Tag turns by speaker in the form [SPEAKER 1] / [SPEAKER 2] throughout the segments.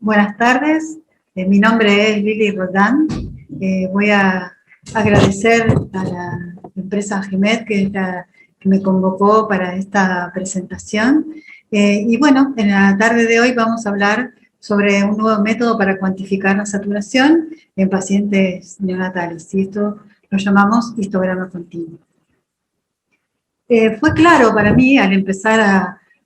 [SPEAKER 1] Buenas tardes, mi nombre es Lili Rodán. Voy a agradecer a la empresa Agimed que me convocó para esta presentación. Y bueno, en la tarde de hoy vamos a hablar sobre un nuevo método para cuantificar la saturación en pacientes neonatales, y esto lo llamamos histograma continuo. Fue claro para mí al empezar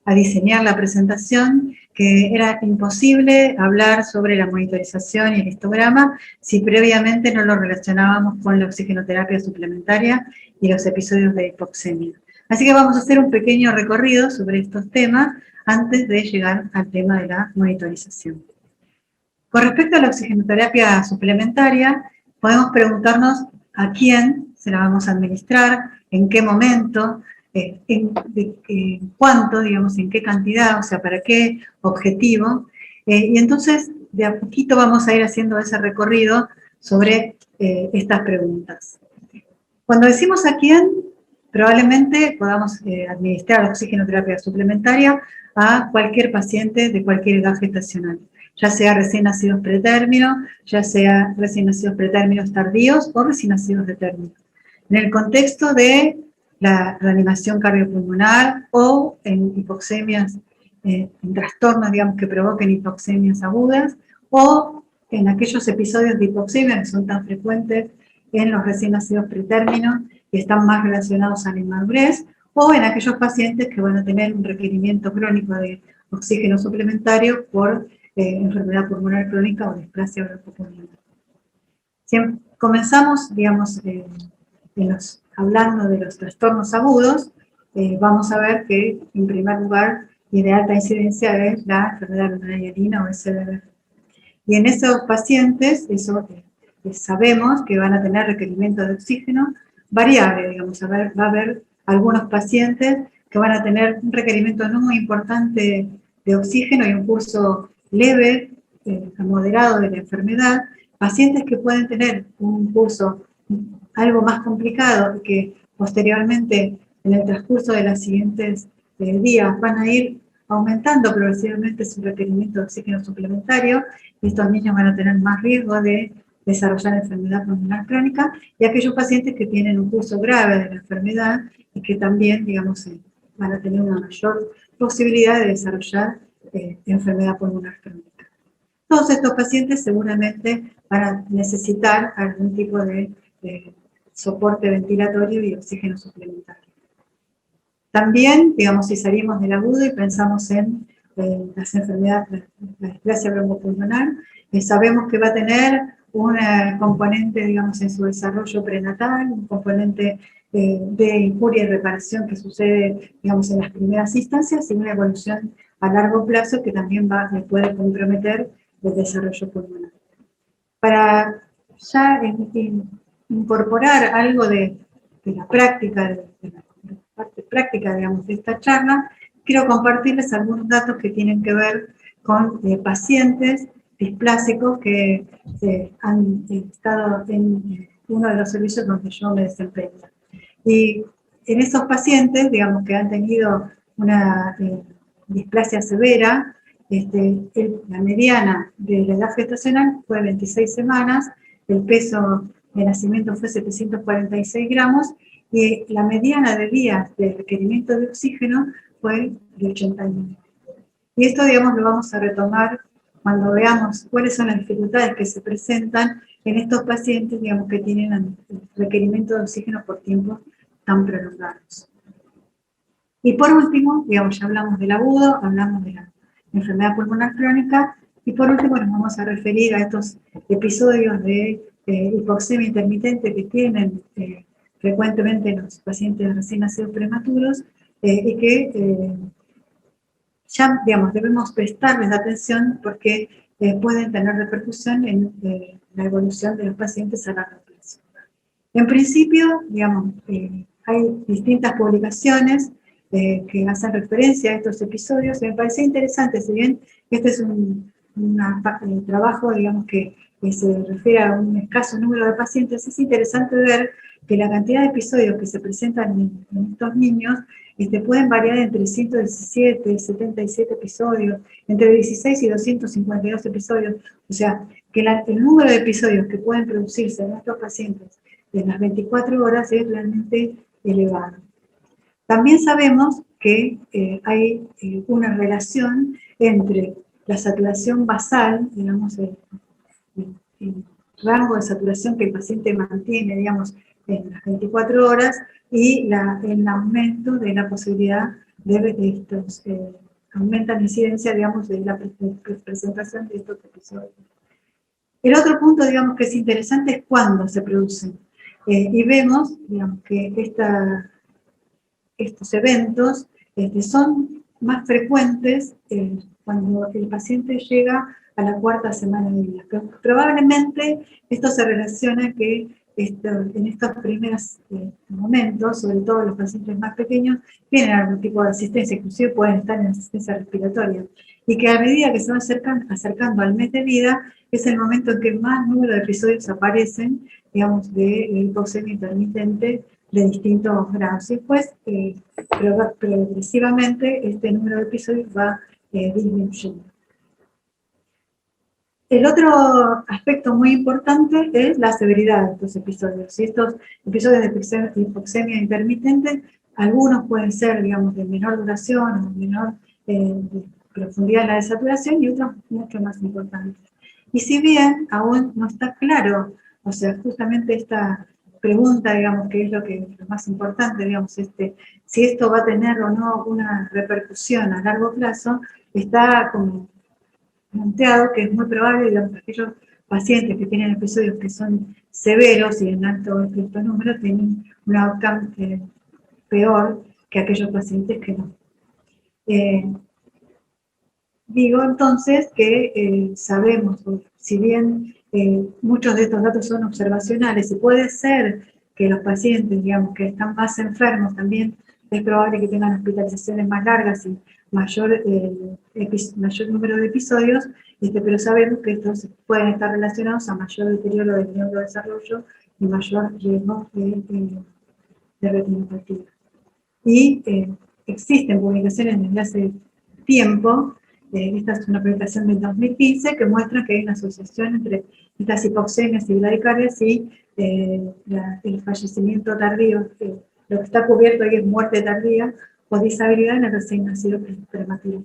[SPEAKER 1] a diseñar la presentación que era imposible hablar sobre la monitorización y el histograma si previamente no lo relacionábamos con la oxigenoterapia suplementaria y los episodios de hipoxemia. Así que vamos a hacer un pequeño recorrido sobre estos temas antes de llegar al tema de la monitorización. Con respecto a la oxigenoterapia suplementaria, podemos preguntarnos a quién se la vamos a administrar, en qué momento, en cuánto, digamos, en qué cantidad, o sea, para qué objetivo. Y entonces, de a poquito vamos a ir haciendo ese recorrido sobre estas preguntas. Cuando decimos a quién, probablemente podamos administrar oxigenoterapia suplementaria a cualquier paciente de cualquier edad gestacional, ya sea recién nacidos pretérmino, ya sea recién nacidos pretérminos tardíos o recién nacidos de término. En el contexto de la reanimación cardiopulmonar o en hipoxemias, en trastornos, digamos, que provoquen hipoxemias agudas, o en aquellos episodios de hipoxemia que son tan frecuentes en los recién nacidos pretérminos, que están más relacionados a la inmadurez, o en aquellos pacientes que van a tener un requerimiento crónico de oxígeno suplementario por enfermedad pulmonar crónica o displasia broncopulmonar. Si comenzamos, digamos, hablando de los trastornos agudos, vamos a ver que, en primer lugar, y de alta incidencia es la enfermedad pulmonar hialina o SBB. Y en esos pacientes, sabemos que van a tener requerimiento de oxígeno variable, digamos, va a haber algunos pacientes que van a tener un requerimiento no muy importante de oxígeno y un curso leve a moderado de la enfermedad, pacientes que pueden tener un curso algo más complicado y que posteriormente en el transcurso de los siguientes días van a ir aumentando progresivamente su requerimiento de oxígeno suplementario, y estos niños van a tener más riesgo de desarrollar enfermedad pulmonar crónica, y aquellos pacientes que tienen un curso grave de la enfermedad y que también, digamos, van a tener una mayor posibilidad de desarrollar enfermedad pulmonar crónica. Todos estos pacientes seguramente van a necesitar algún tipo de soporte ventilatorio y oxígeno suplementario. También, digamos, si salimos del agudo y pensamos en las enfermedades, la displasia broncopulmonar, sabemos que va a tener un componente, digamos, en su desarrollo prenatal, un componente de injuria y reparación que sucede, digamos, en las primeras instancias, y una evolución a largo plazo que también puede comprometer el desarrollo pulmonar. Para ya incorporar algo de la práctica, de la parte práctica, digamos, de esta charla, quiero compartirles algunos datos que tienen que ver con pacientes displásicos que han estado en uno de los servicios donde yo me desempeño. Y en esos pacientes, digamos, que han tenido una displasia severa, la mediana de la edad gestacional fue 26 semanas, el peso de nacimiento fue 746 gramos, y la mediana de días de requerimiento de oxígeno fue de 89. Y esto, digamos, lo vamos a retomar cuando veamos cuáles son las dificultades que se presentan en estos pacientes, digamos, que tienen requerimiento de oxígeno por tiempos tan prolongados. Y por último, digamos, ya hablamos del agudo, hablamos de la enfermedad pulmonar crónica, y por último nos vamos a referir a estos episodios de hipoxemia intermitente que tienen frecuentemente los pacientes recién nacidos prematuros, y que ya, digamos, debemos prestarles atención porque pueden tener repercusión en la evolución de los pacientes a largo plazo. En principio, digamos, hay distintas publicaciones que hacen referencia a estos episodios, y me parece interesante, si bien este es un trabajo, digamos, que se refiere a un escaso número de pacientes, es interesante ver que la cantidad de episodios que se presentan en estos niños pueden variar entre 117 y 77 episodios, entre 16 y 252 episodios. O sea, que el número de episodios que pueden producirse en estos pacientes en las 24 horas es realmente elevado. También sabemos que hay una relación entre la saturación basal, digamos, el rango de saturación que el paciente mantiene, digamos, en las 24 horas, y el aumento de la posibilidad de estos, aumenta la incidencia, digamos, de la presentación de estos episodios. El otro punto, digamos, que es interesante es cuándo se producen. Y vemos, digamos, que estos eventos son más frecuentes cuando el paciente llega a la cuarta semana de vida. Pero probablemente esto se relaciona que en estos primeros momentos, sobre todo los pacientes más pequeños, tienen algún tipo de asistencia, inclusive pueden estar en asistencia respiratoria, y que a medida que se van acercando al mes de vida, es el momento en que más número de episodios aparecen, digamos, de hipoxemia intermitente de distintos grados. Y después, progresivamente, este número de episodios va disminuyendo. El otro aspecto muy importante es la severidad de estos episodios. Y estos episodios de hipoxemia intermitente, algunos pueden ser, digamos, de menor duración o menor de profundidad en la desaturación, y otros mucho más importantes. Y si bien aún no está claro, o sea, justamente esta pregunta, digamos, que es lo más importante, digamos, si esto va a tener o no una repercusión a largo plazo, está como planteado que es muy probable, digamos, que aquellos pacientes que tienen episodios que son severos y en alto número tienen un outcome peor que aquellos pacientes que no. Digo entonces que sabemos, si bien muchos de estos datos son observacionales, y puede ser que los pacientes, digamos, que están más enfermos también es probable que tengan hospitalizaciones más largas y mayor número de episodios, pero sabemos que estos pueden estar relacionados a mayor deterioro del neurodesarrollo y mayor riesgo de retinopatía. Y existen publicaciones desde hace tiempo. Esta es una publicación del 2015 que muestra que hay una asociación entre estas hipoxemias y bradicardias y el fallecimiento tardío. Lo que está cubierto ahí es muerte tardía o disabilidad en el recién nacido prematuro.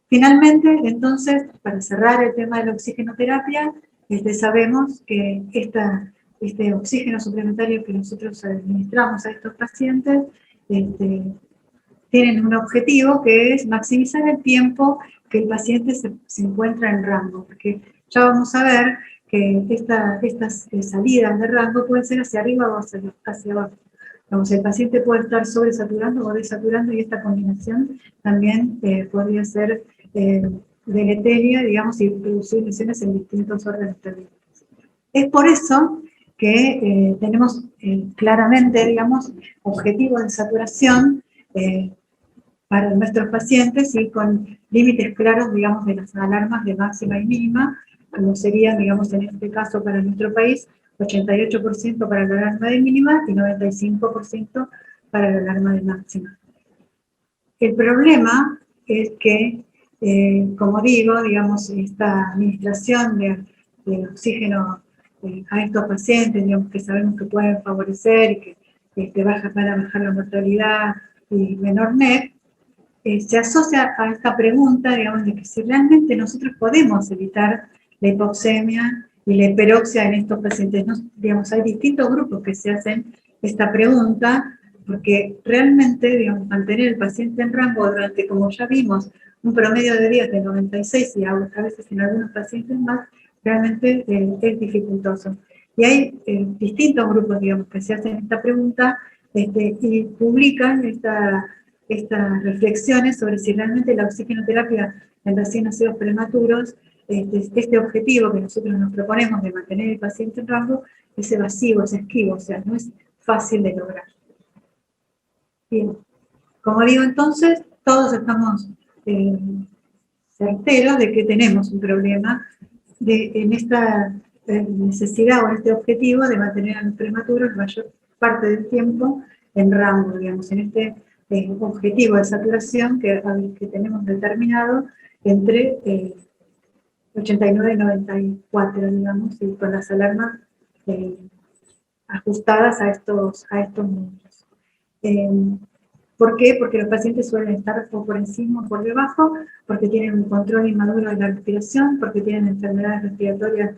[SPEAKER 1] Finalmente, entonces, para cerrar el tema de la oxigenoterapia, sabemos que este oxígeno suplementario que nosotros administramos a estos pacientes tienen un objetivo que es maximizar el tiempo que el paciente se encuentra en rango, porque ya vamos a ver que estas salidas de rango pueden ser hacia arriba o hacia abajo. Entonces, el paciente puede estar sobresaturando o desaturando, y esta combinación también podría ser deleteria, digamos, y producir lesiones en distintos órganos terminales. Es por eso que tenemos claramente, digamos, objetivos de saturación para nuestros pacientes y con límites claros, digamos, de las alarmas de máxima y mínima, como serían, digamos, en este caso para nuestro país, 88% para la alarma de mínima y 95% para la alarma de máxima. El problema es que, como digo, digamos, esta administración de oxígeno a estos pacientes, digamos, que sabemos que pueden favorecer y que van a bajar la mortalidad y menor NEP, se asocia a esta pregunta, digamos, de que si realmente nosotros podemos evitar la hipoxemia y la hiperoxia en estos pacientes. Digamos, hay distintos grupos que se hacen esta pregunta, porque realmente, digamos, mantener el paciente en rango durante, como ya vimos, un promedio de días de 96 y a veces en algunos pacientes más, realmente es dificultoso. Y hay distintos grupos, digamos, que se hacen esta pregunta y publican estas reflexiones sobre si realmente la oxigenoterapia en recién nacidos prematuros, este objetivo que nosotros nos proponemos de mantener el paciente en rango, es evasivo, es esquivo, o sea, no es fácil de lograr. Bien, como digo entonces, todos estamos certeros de que tenemos un problema en esta necesidad o en este objetivo de mantener a los prematuros la mayor parte del tiempo en rango, digamos, en este objetivo de saturación que tenemos determinado entre 89 y 94, digamos, y con las alarmas ajustadas a estos números. ¿Por qué? Porque los pacientes suelen estar o por encima o por debajo, porque tienen un control inmaduro de la respiración, porque tienen enfermedades respiratorias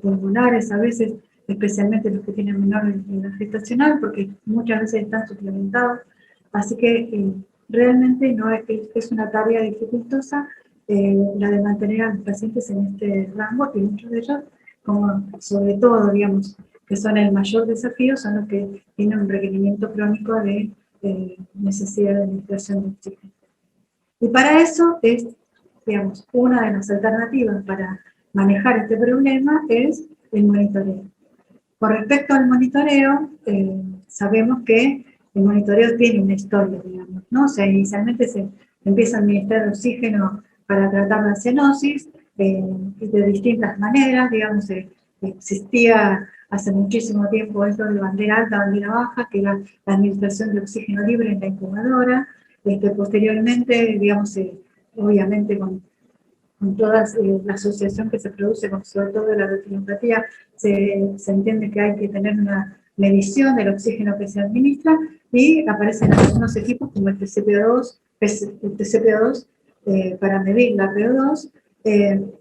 [SPEAKER 1] pulmonares, a veces, especialmente los que tienen menor edad gestacional, porque muchas veces están suplementados. Así que realmente no es una tarea dificultosa la de mantener a los pacientes en este rango, y muchos de ellos, como sobre todo, digamos, que son el mayor desafío, son los que tienen un requerimiento crónico de necesidad de administración de oxígeno. Y para eso es, digamos, una de las alternativas para manejar este problema es el monitoreo. Con respecto al monitoreo, sabemos que el monitoreo tiene una historia, digamos, ¿no? O sea, inicialmente se empieza a administrar oxígeno para tratar la cianosis de distintas maneras, digamos, existía hace muchísimo tiempo esto de bandera alta, bandera baja, que era la administración de oxígeno libre en la incubadora. Posteriormente, digamos, obviamente con toda la asociación que se produce, sobre todo de la retinopatía, se entiende que hay que tener una medición del oxígeno que se administra, y aparecen algunos equipos como el TCPO2, para medir la PO2,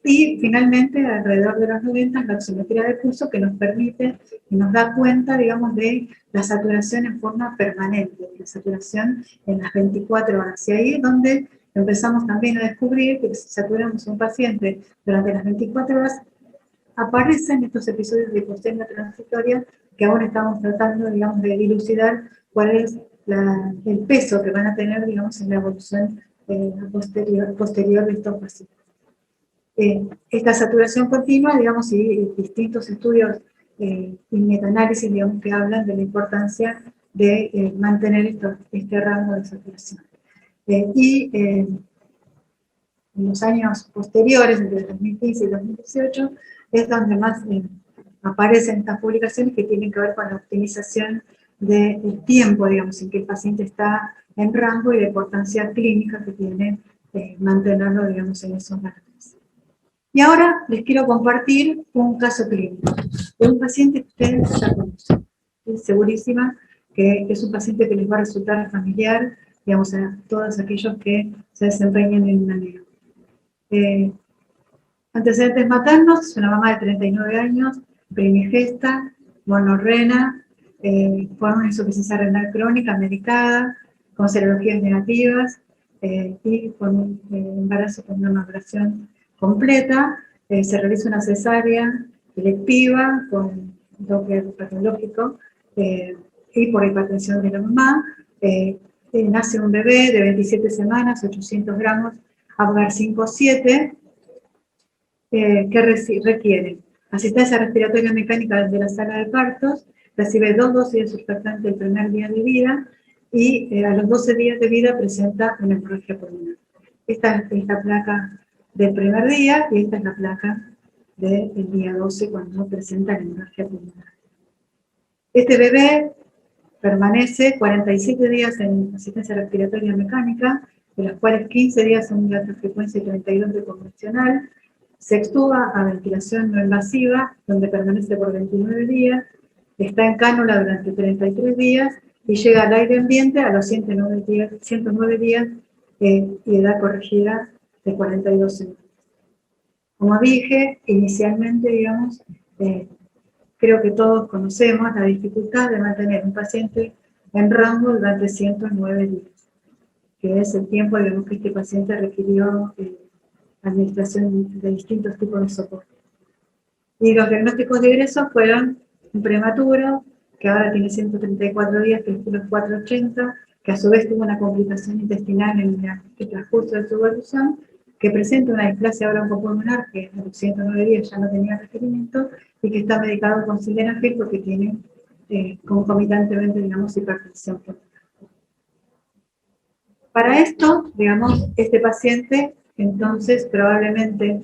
[SPEAKER 1] y finalmente, alrededor de los 90, la oximetría de pulso, que nos permite y nos da cuenta, digamos, de la saturación en forma permanente, la saturación en las 24 horas. Y ahí es donde empezamos también a descubrir que si saturamos a un paciente durante las 24 horas, aparecen estos episodios de hipoxemia transitoria que aún estamos tratando, digamos, de dilucidar cuál es el peso que van a tener, digamos, en la evolución posterior de estos pacientes. Esta saturación continua, digamos, y distintos estudios y metaanálisis, digamos, que hablan de la importancia de mantener este rango de saturación. En los años posteriores, entre 2015 y 2018, es donde más aparecen estas publicaciones que tienen que ver con la optimización del tiempo, digamos, en que el paciente está en rango, y la importancia clínica que tiene mantenerlo, digamos, en esos valores. Y ahora les quiero compartir un caso clínico de un paciente que ustedes ya conocen. Estoy segurísima que es un paciente que les va a resultar familiar, digamos, a todos aquellos que se desempeñan en una NEO. Antecedentes maternos: es una mamá de 39 años, primigesta, monorrena, con una insuficiencia renal crónica medicada, con serologías negativas, y con un embarazo con una maduración completa. Se realiza una cesárea electiva con Doppler patológico y por hipertensión de la mamá. Nace un bebé de 27 semanas, 800 gramos, Apgar 5-7, que requiere asistencia respiratoria mecánica desde la sala de partos, recibe 2 dosis de surfactante el primer día de vida, y a los 12 días de vida presenta una hemorragia pulmonar. Esta es la placa del primer día, y esta es la placa del día 12 cuando presenta la hemorragia pulmonar. Este bebé permanece 47 días en asistencia respiratoria mecánica, de los cuales 15 días son de alta frecuencia y 32 de convencional. Se extuba a ventilación no invasiva, donde permanece por 29 días, está en cánula durante 33 días, y llega al aire ambiente a los 109 días y edad corregida de 42 semanas. Como dije, inicialmente, digamos, creo que todos conocemos la dificultad de mantener un paciente en rango durante 109 días, que es el tiempo, digamos, que este paciente requirió administración de distintos tipos de soporte. Y los diagnósticos de egreso fueron un prematuro, que ahora tiene 134 días, que es kilo 480, que a su vez tuvo una complicación intestinal en el transcurso de su evolución, que presenta una displasia bronco-pulmonar, que a los 109 días ya no tenía requerimiento, y que está medicado con sildenafil porque tiene concomitantemente, digamos, hipertensión pulmonar. Para esto, digamos, este paciente, entonces, probablemente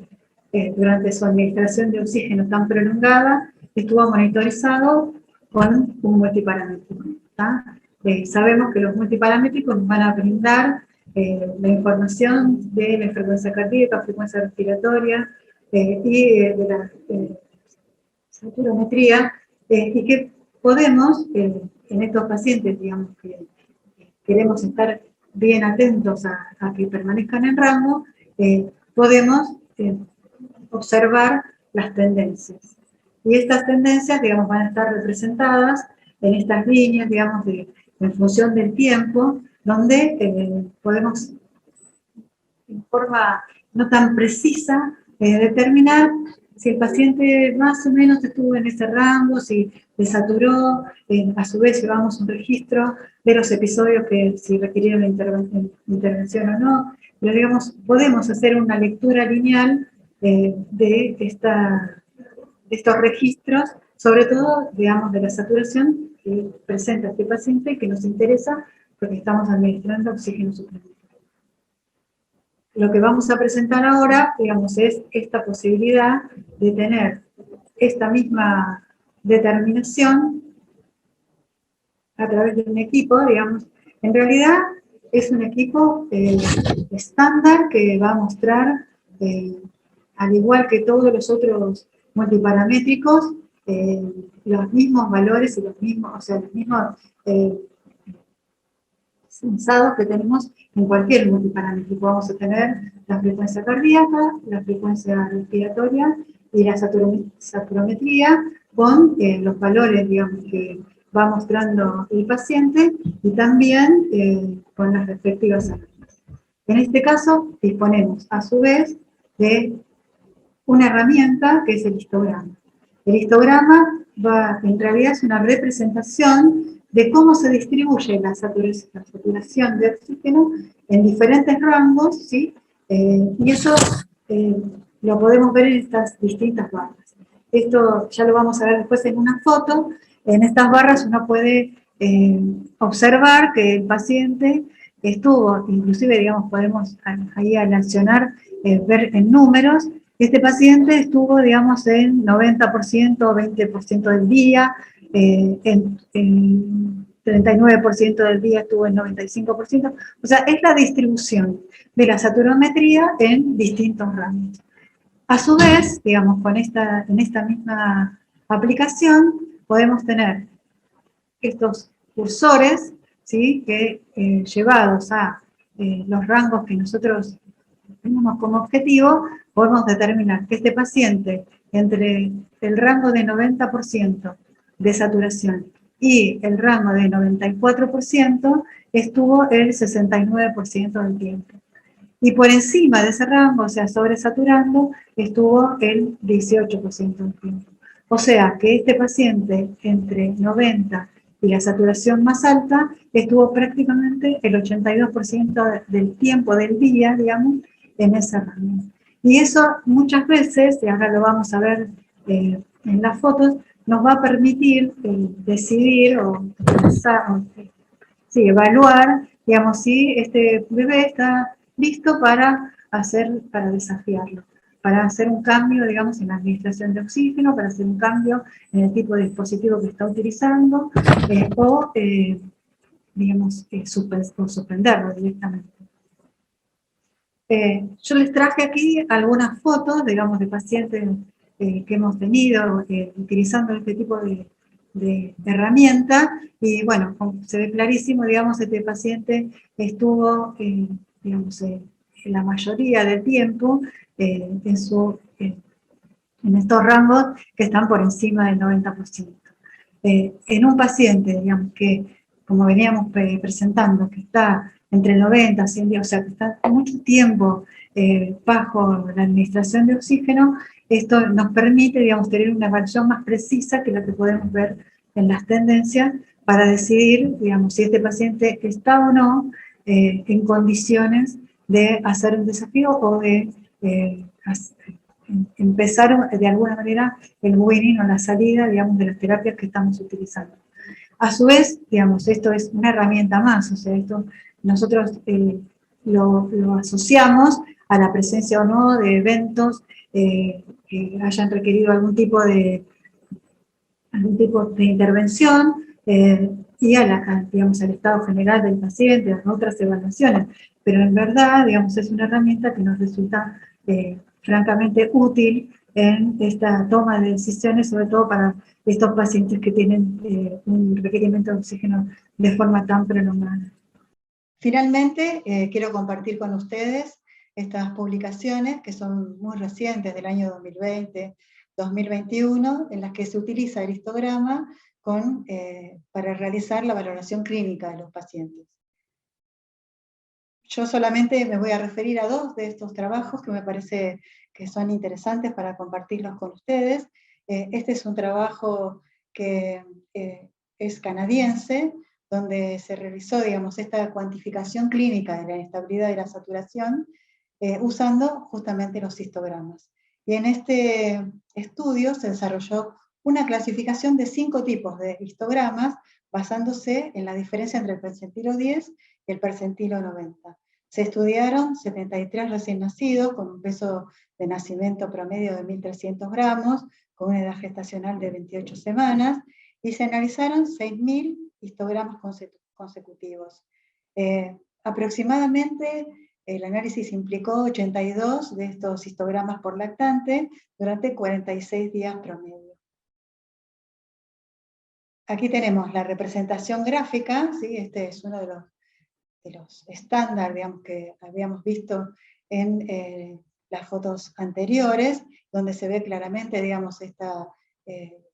[SPEAKER 1] durante su administración de oxígeno tan prolongada, estuvo monitorizado con un multiparámetro, sabemos que los multiparamétricos nos van a brindar la información de la frecuencia cardíaca, frecuencia respiratoria y de la saturometría, y que podemos, en estos pacientes, digamos, que queremos estar bien atentos a que permanezcan en rango, podemos observar las tendencias. Y estas tendencias, digamos, van a estar representadas en estas líneas, digamos, en función del tiempo, donde podemos, en forma no tan precisa, determinar si el paciente más o menos estuvo en ese rango, si desaturó, a su vez llevamos un registro de los episodios que si requirieron intervención o no, pero digamos, podemos hacer una lectura lineal de estos registros, sobre todo, digamos, de la saturación que presenta este paciente y que nos interesa porque estamos administrando oxígeno suplementario. Lo que vamos a presentar ahora, digamos, es esta posibilidad de tener esta misma determinación a través de un equipo, digamos. En realidad es un equipo estándar que va a mostrar, al igual que todos los otros multiparamétricos, los mismos valores y los mismos censados que tenemos en cualquier multiparamétrico. Vamos a tener la frecuencia cardíaca, la frecuencia respiratoria y la saturometría con los valores, digamos, que va mostrando el paciente y también con las respectivas alarmas. En este caso, disponemos a su vez de una herramienta que es el histograma. El histograma en realidad es una representación de cómo se distribuye la saturación de oxígeno en diferentes rangos, ¿sí? Y eso lo podemos ver en estas distintas barras. Esto ya lo vamos a ver después en una foto. En estas barras uno puede observar que el paciente estuvo, inclusive, digamos, podemos ahí al accionar ver en números, este paciente estuvo, digamos, en 90% o 20% del día, en 39% del día estuvo en 95%, o sea, es la distribución de la saturometría en distintos rangos. A su vez, digamos, en esta misma aplicación, podemos tener estos cursores, ¿sí? Que llevados a los rangos que nosotros tenemos como objetivo, podemos determinar que este paciente, entre el rango de 90% de saturación y el rango de 94%, estuvo el 69% del tiempo. Y por encima de ese rango, o sea, sobresaturando, estuvo el 18% del tiempo. O sea, que este paciente entre 90 y la saturación más alta, estuvo prácticamente el 82% del tiempo del día, digamos, en ese rango. Y eso muchas veces, y ahora lo vamos a ver en las fotos, nos va a permitir decidir o pensar, evaluar, digamos, si este bebé está listo para desafiarlo, para hacer un cambio, digamos, en la administración de oxígeno, para hacer un cambio en el tipo de dispositivo que está utilizando, digamos, suspenderlo directamente. Yo les traje aquí algunas fotos, digamos, de pacientes que hemos tenido utilizando este tipo de herramienta, y bueno, como se ve clarísimo, digamos, este paciente estuvo, digamos, en la mayoría del tiempo en estos rangos que están por encima del 90%. En un paciente, digamos, que, como veníamos presentando, que está entre 90 y 100 días, o sea, que está mucho tiempo bajo la administración de oxígeno, esto nos permite, digamos, tener una evaluación más precisa que la que podemos ver en las tendencias para decidir, digamos, si este paciente está o no en condiciones de hacer un desafío o de empezar de alguna manera el weaning o la salida, digamos, de las terapias que estamos utilizando. A su vez, digamos, esto es una herramienta más, o sea, esto nosotros lo asociamos a la presencia o no de eventos que hayan requerido algún tipo de intervención, y digamos, al estado general del paciente, a otras evaluaciones. Pero en verdad, digamos, es una herramienta que nos resulta francamente útil en esta toma de decisiones, sobre todo para estos pacientes que tienen un requerimiento de oxígeno de forma tan prolongada. Finalmente, quiero compartir con ustedes estas publicaciones que son muy recientes, del año 2020, 2021, en las que se utiliza el histograma para realizar la valoración clínica de los pacientes. Yo solamente me voy a referir a dos de estos trabajos que me parece que son interesantes para compartirlos con ustedes. Este es un trabajo que es canadiense, donde se realizó, digamos, esta cuantificación clínica de la inestabilidad y la saturación, usando justamente los histogramas. Y en este estudio se desarrolló una clasificación de 5 tipos de histogramas, basándose en la diferencia entre el percentilo 10 y el percentilo 90. Se estudiaron 73 recién nacidos con un peso de nacimiento promedio de 1.300 gramos, con una edad gestacional de 28 semanas, y se analizaron 6.000 histogramas consecutivos. Aproximadamente el análisis implicó 82 de estos histogramas por lactante durante 46 días promedio. Aquí tenemos la representación gráfica, ¿sí? Este es uno de los estándares, digamos, que habíamos visto en las fotos anteriores, donde se ve claramente, digamos,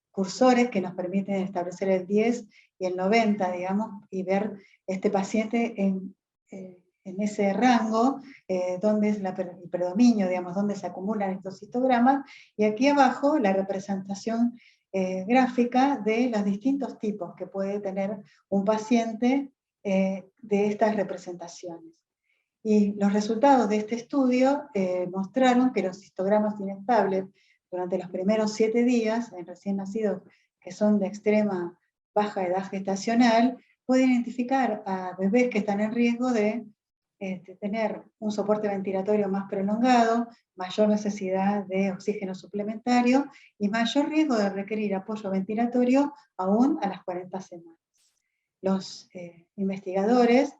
[SPEAKER 1] cursores que nos permiten establecer el 10 y el 90, digamos, y ver este paciente en ese rango, donde es el predominio, digamos, donde se acumulan estos histogramas, y aquí abajo la representación gráfica de los distintos tipos que puede tener un paciente de estas representaciones. Y los resultados de este estudio mostraron que los histogramas inestables durante los primeros 7 días en recién nacidos que son de extrema baja edad gestacional, pueden identificar a bebés que están en riesgo de tener un soporte ventilatorio más prolongado, mayor necesidad de oxígeno suplementario y mayor riesgo de requerir apoyo ventilatorio aún a las 40 semanas. Los investigadores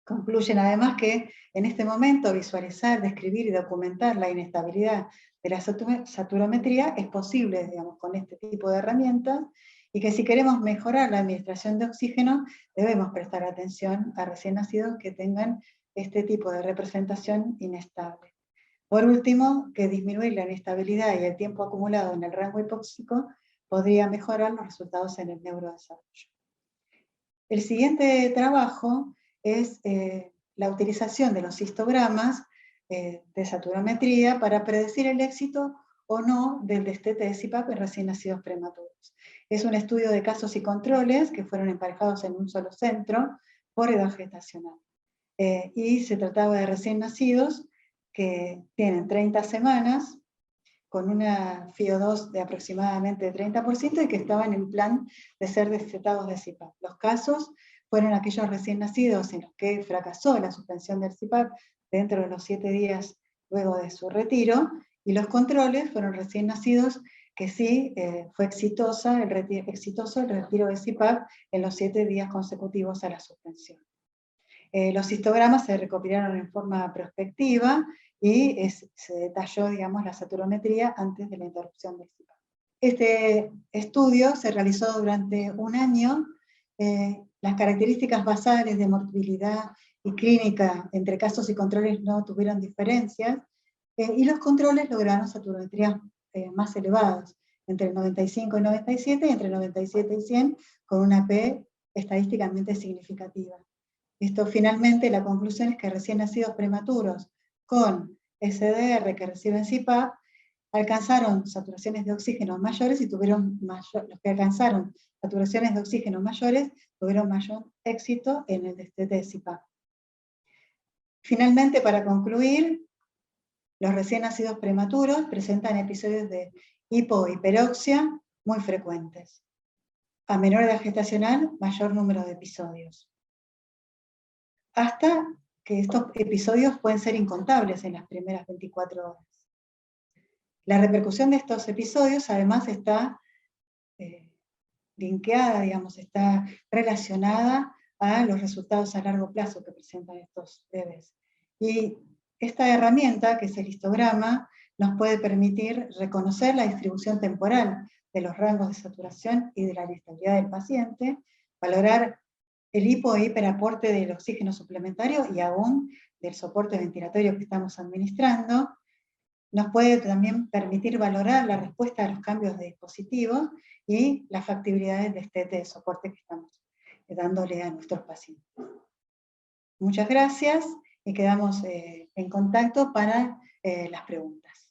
[SPEAKER 1] concluyen además que en este momento visualizar, describir y documentar la inestabilidad de la saturometría es posible, digamos, con este tipo de herramientas, y que si queremos mejorar la administración de oxígeno, debemos prestar atención a recién nacidos que tengan este tipo de representación inestable. Por último, que disminuir la inestabilidad y el tiempo acumulado en el rango hipóxico podría mejorar los resultados en el neurodesarrollo. El siguiente trabajo es la utilización de los histogramas de saturometría para predecir el éxito o no del destete de CPAP en recién nacidos prematuros. Es un estudio de casos y controles que fueron emparejados en un solo centro por edad gestacional. Y se trataba de recién nacidos que tienen 30 semanas, con una FiO2 de aproximadamente 30% y que estaban en plan de ser destetados de CPAP. Los casos fueron aquellos recién nacidos en los que fracasó la suspensión del CPAP dentro de los 7 días luego de su retiro, y los controles fueron recién nacidos que sí fue exitoso el retiro de CPAP en los 7 días consecutivos a la suspensión. Los histogramas se recopilaron en forma prospectiva y se detalló, digamos, la saturometría antes de la interrupción del CPAP. Este estudio se realizó durante un año. Las características basales de morbilidad y clínica entre casos y controles no tuvieron diferencias, y los controles lograron saturometrías más elevadas, entre el 95 y 97, y entre 97 y 100, con una P estadísticamente significativa. Esto, finalmente, la conclusión es que recién nacidos prematuros con SDR que reciben CPAP alcanzaron saturaciones de oxígeno mayores y los que alcanzaron saturaciones de oxígeno mayores tuvieron mayor éxito en el destete de CPAP. Finalmente, para concluir, los recién nacidos prematuros presentan episodios de hipohiperoxia muy frecuentes. A menor edad gestacional, mayor número de episodios. Hasta que estos episodios pueden ser incontables en las primeras 24 horas. La repercusión de estos episodios además está linkeada, digamos, está relacionada a los resultados a largo plazo que presentan estos bebés. Y esta herramienta, que es el histograma, nos puede permitir reconocer la distribución temporal de los rangos de saturación y de la inestabilidad del paciente, valorar el hipo e hiperaporte del oxígeno suplementario y aún del soporte ventilatorio que estamos administrando. Nos puede también permitir valorar la respuesta a los cambios de dispositivos y las factibilidades de este de soporte que estamos dándole a nuestros pacientes. Muchas gracias y quedamos en contacto para las preguntas.